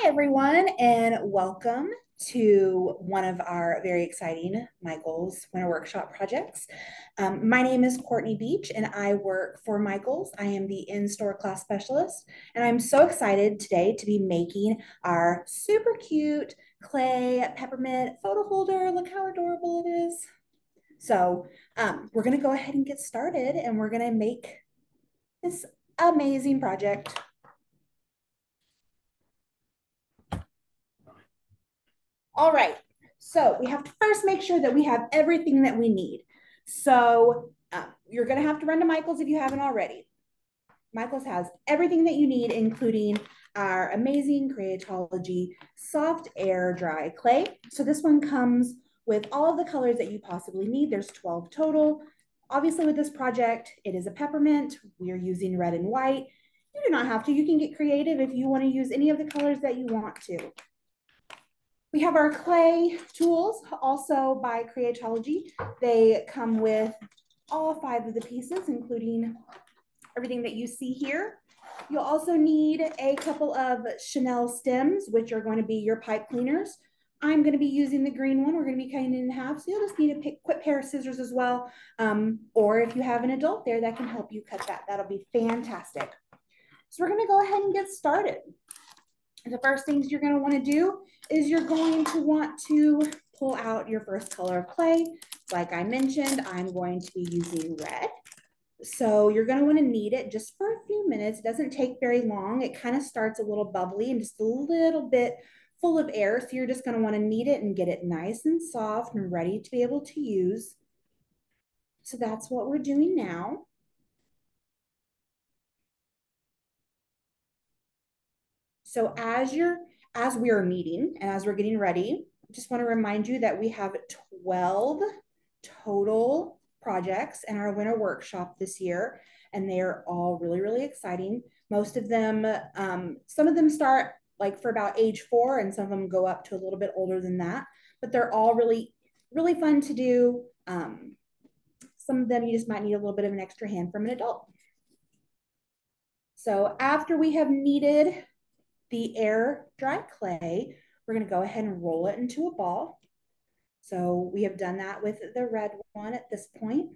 Hi, everyone, and welcome to one of our very exciting Michael's Winter Workshop projects. My name is Courtney Beach, and I work for Michael's. I am the in-store class specialist, and I'm so excited today to be making our super cute clay peppermint photo holder. Look how adorable it is. So we're going to go ahead and get started, and we're going to make this amazing project. All right, so we have to first make sure that we have everything that we need. So you're gonna have to run to Michael's if you haven't already. Michael's has everything that you need, including our amazing Creatology soft air dry clay. So this one comes with all of the colors that you possibly need. There's 12 total. Obviously with this project, it is a peppermint. We are using red and white. You do not have to, you can get creative if you wanna use any of the colors that you want to. We have our clay tools, also by Creatology. They come with all 5 of the pieces, including everything that you see here. You'll also need a couple of Chanel stems, which are going to be your pipe cleaners. I'm going to be using the green one. We're going to be cutting it in half, so you'll just need a quick pair of scissors as well. Or if you have an adult there that can help you cut that, that'll be fantastic. So we're going to go ahead and get started. The first things you're going to want to do is you're going to want to pull out your first color of clay. Like I mentioned, I'm going to be using red. So you're going to want to knead it just for a few minutes. It doesn't take very long. It kind of starts a little bubbly and just a little bit full of air. So you're just going to want to knead it and get it nice and soft and ready to be able to use. So that's what we're doing now. So as we are kneading and as we're getting ready, I just want to remind you that we have 12 total projects in our winter workshop this year, and they are all really, really exciting. Most of them, some of them start like for about age 4, and some of them go up to a little bit older than that, but they're all really, really fun to do. Some of them you just might need a little bit of an extra hand from an adult. So after we have kneaded the air dry clay, we're going to go ahead and roll it into a ball. So we have done that with the red one at this point.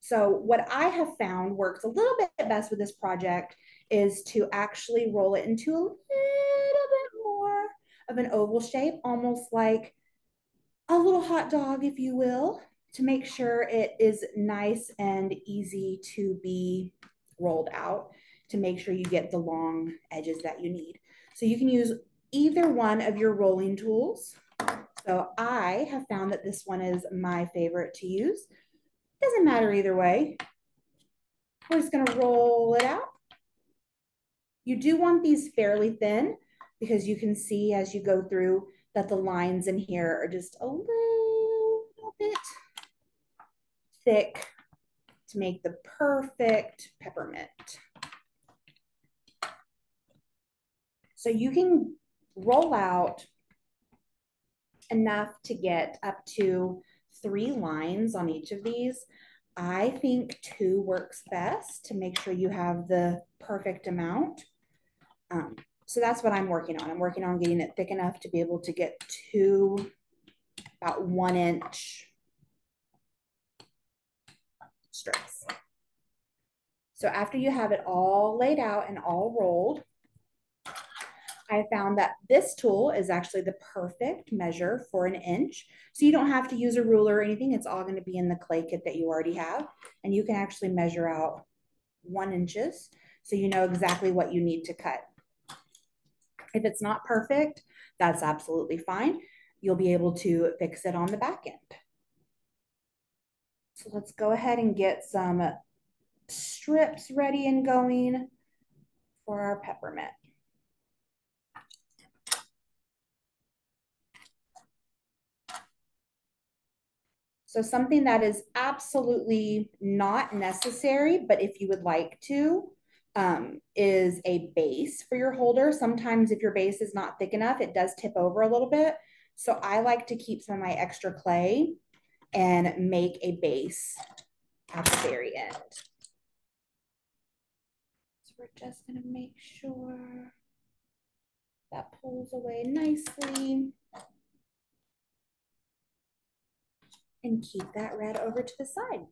So what I have found works a little bit best with this project is to actually roll it into a little bit more of an oval shape, almost like a little hot dog, if you will, to make sure it is nice and easy to be rolled out, to make sure you get the long edges that you need. So you can use either one of your rolling tools. So I have found that this one is my favorite to use. Doesn't matter either way. We're just gonna roll it out. You do want these fairly thin because you can see as you go through that the lines in here are just a little bit thick to make the perfect peppermint. So you can roll out enough to get up to 3 lines on each of these. I think 2 works best to make sure you have the perfect amount. So that's what I'm working on. I'm working on getting it thick enough to be able to get 2 about 1-inch strips. So after you have it all laid out and all rolled, I found that this tool is actually the perfect measure for 1 inch. So you don't have to use a ruler or anything. It's all going to be in the clay kit that you already have. And you can actually measure out 1 inches so you know exactly what you need to cut. If it's not perfect, that's absolutely fine. You'll be able to fix it on the back end. So let's go ahead and get some strips ready and going for our peppermint. So something that is absolutely not necessary, but if you would like to, is a base for your holder. Sometimes if your base is not thick enough, it does tip over a little bit. So I like to keep some of my extra clay and make a base at the very end. So we're just gonna make sure That pulls away nicely. And keep that red over to the side.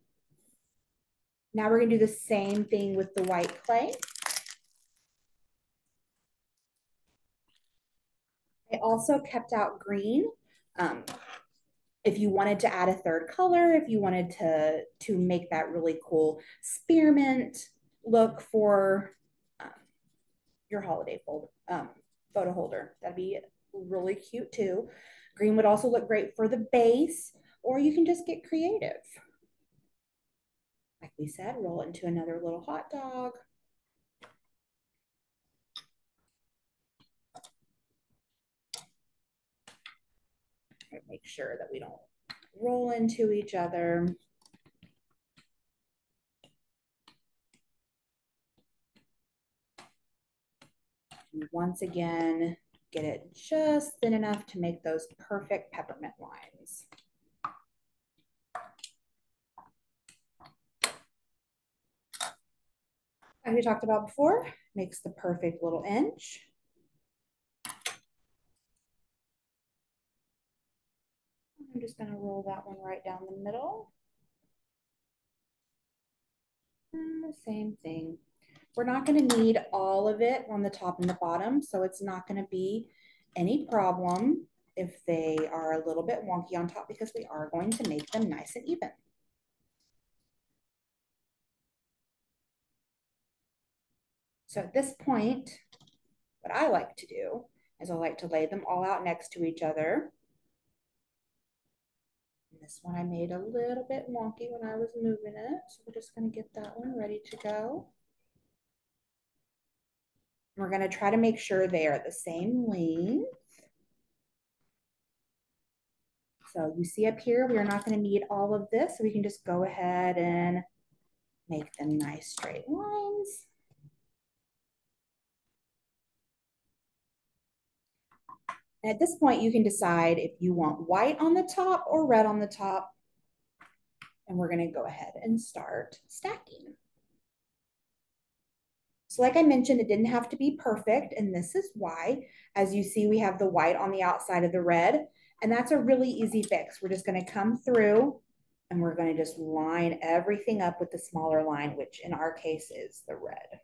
Now we're gonna do the same thing with the white clay. I also kept out green. If you wanted to add a third color, if you wanted to make that really cool spearmint look for your holiday photo holder, that'd be really cute too. Green would also look great for the base, or you can just get creative. Like we said, roll it into another little hot dog. Make sure that we don't roll into each other. And once again, get it just thin enough to make those perfect peppermint lines. As we talked about before, makes the perfect little inch. I'm just gonna roll that one right down the middle. And the same thing. We're not gonna need all of it on the top and the bottom, so it's not gonna be any problem if they are a little bit wonky on top, because we are going to make them nice and even. So at this point, what I like to do is I like to lay them all out next to each other. And this one I made a little bit wonky when I was moving it, so we're just gonna get that one ready to go. We're gonna try to make sure they are the same length. So you see up here, we are not gonna need all of this, so we can just go ahead and make them nice straight lines. And at this point, you can decide if you want white on the top or red on the top. And we're gonna go ahead and start stacking. So like I mentioned, it didn't have to be perfect, and this is why. As you see, we have the white on the outside of the red, and that's a really easy fix. We're just gonna come through and we're gonna just line everything up with the smaller line, which in our case is the red.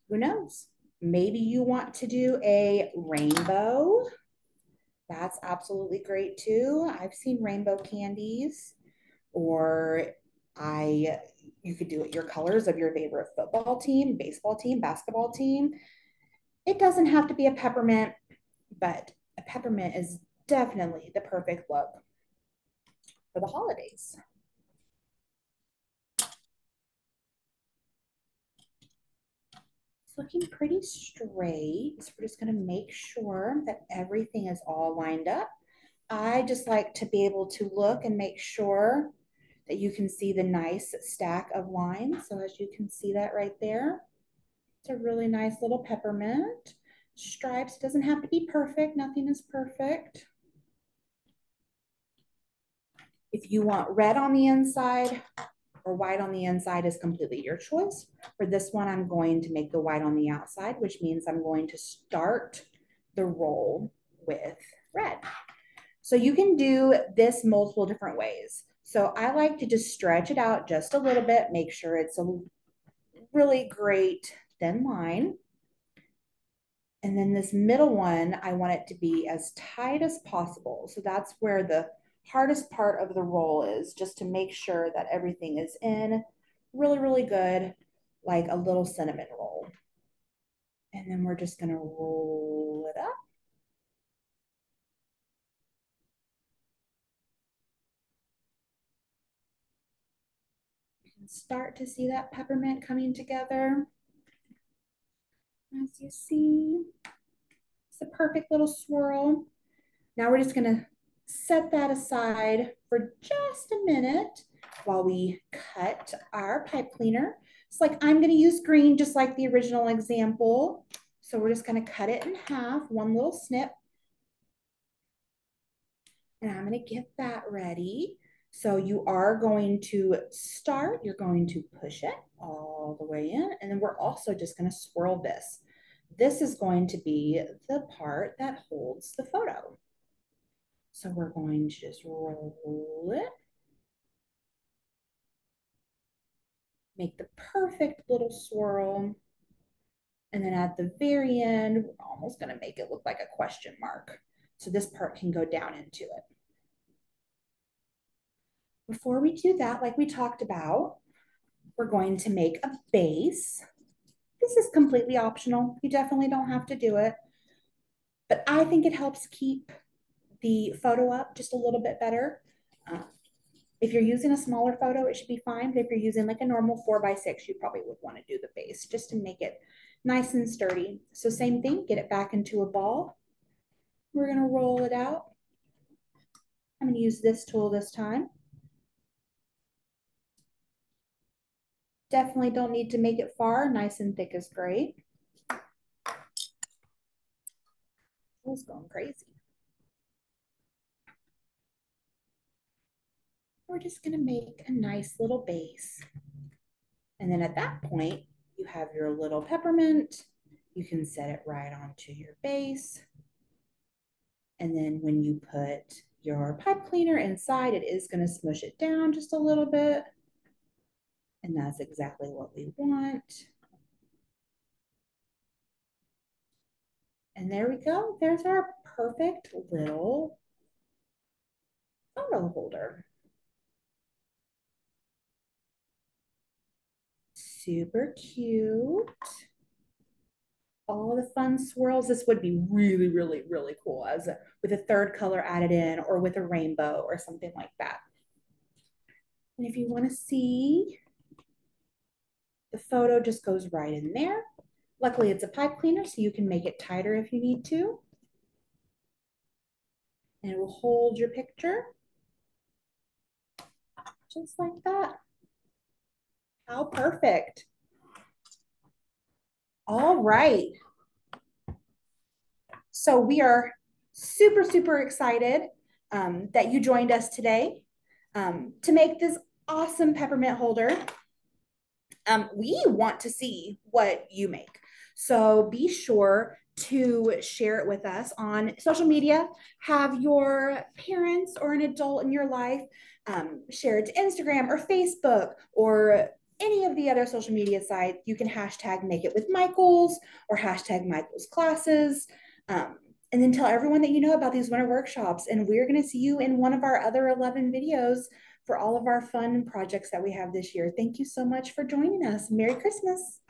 Who knows? Maybe you want to do a rainbow. That's absolutely great too. I've seen rainbow candies, or you could do it your colors of your favorite football team, baseball team, basketball team. It doesn't have to be a peppermint, but a peppermint is definitely the perfect look for the holidays. It's looking pretty straight. So we're just gonna make sure that everything is all lined up. I just like to be able to look and make sure that you can see the nice stack of lines. So as you can see that right there, it's a really nice little peppermint. Stripes, doesn't have to be perfect. Nothing is perfect. If you want red on the inside or white on the inside is completely your choice. For this one, I'm going to make the white on the outside, which means I'm going to start the roll with red. So you can do this multiple different ways. So I like to just stretch it out just a little bit, make sure it's a really great thin line. And then this middle one, I want it to be as tight as possible. So that's where the hardest part of the roll is, just to make sure that everything is in really, really good, like a little cinnamon roll. And then we're just gonna roll it up. You can start to see that peppermint coming together. As you see, it's a perfect little swirl. Now we're just gonna set that aside for just a minute while we cut our pipe cleaner. It's like I'm going to use green, just like the original example. So we're just going to cut it in half, one little snip. And I'm going to get that ready. So you are going to start, you're going to push it all the way in, and then we're also just going to swirl this. This is going to be the part that holds the photo. So we're going to just roll it, make the perfect little swirl. And then at the very end, we're almost going to make it look like a question mark. So this part can go down into it. Before we do that, like we talked about, we're going to make a base. This is completely optional. You definitely don't have to do it. But I think it helps keep the photo up just a little bit better. If you're using a smaller photo, it should be fine. But if you're using like a normal 4x6, you probably would want to do the base just to make it nice and sturdy. So same thing, get it back into a ball. We're going to roll it out. I'm going to use this tool this time. Definitely don't need to make it far. Nice and thick is great. It's going crazy. We're just going to make a nice little base. And then at that point, you have your little peppermint. You can set it right onto your base. And then when you put your pipe cleaner inside, it is going to smush it down just a little bit. And that's exactly what we want. And there we go. There's our perfect little photo holder. Super cute. All the fun swirls. This would be really, really, really cool with a third color added in or with a rainbow or something like that. And if you want to see, the photo just goes right in there. Luckily, it's a pipe cleaner, so you can make it tighter if you need to. And it will hold your picture just like that. How perfect. All right. So we are super, super excited that you joined us today to make this awesome peppermint holder. We want to see what you make. So be sure to share it with us on social media. Have your parents or an adult in your life share it to Instagram or Facebook or any of the other social media sites. You can hashtag make it with Michaels or hashtag Michaels classes. And then tell everyone that you know about these winter workshops. And we're going to see you in one of our other 11 videos for all of our fun projects that we have this year. Thank you so much for joining us. Merry Christmas.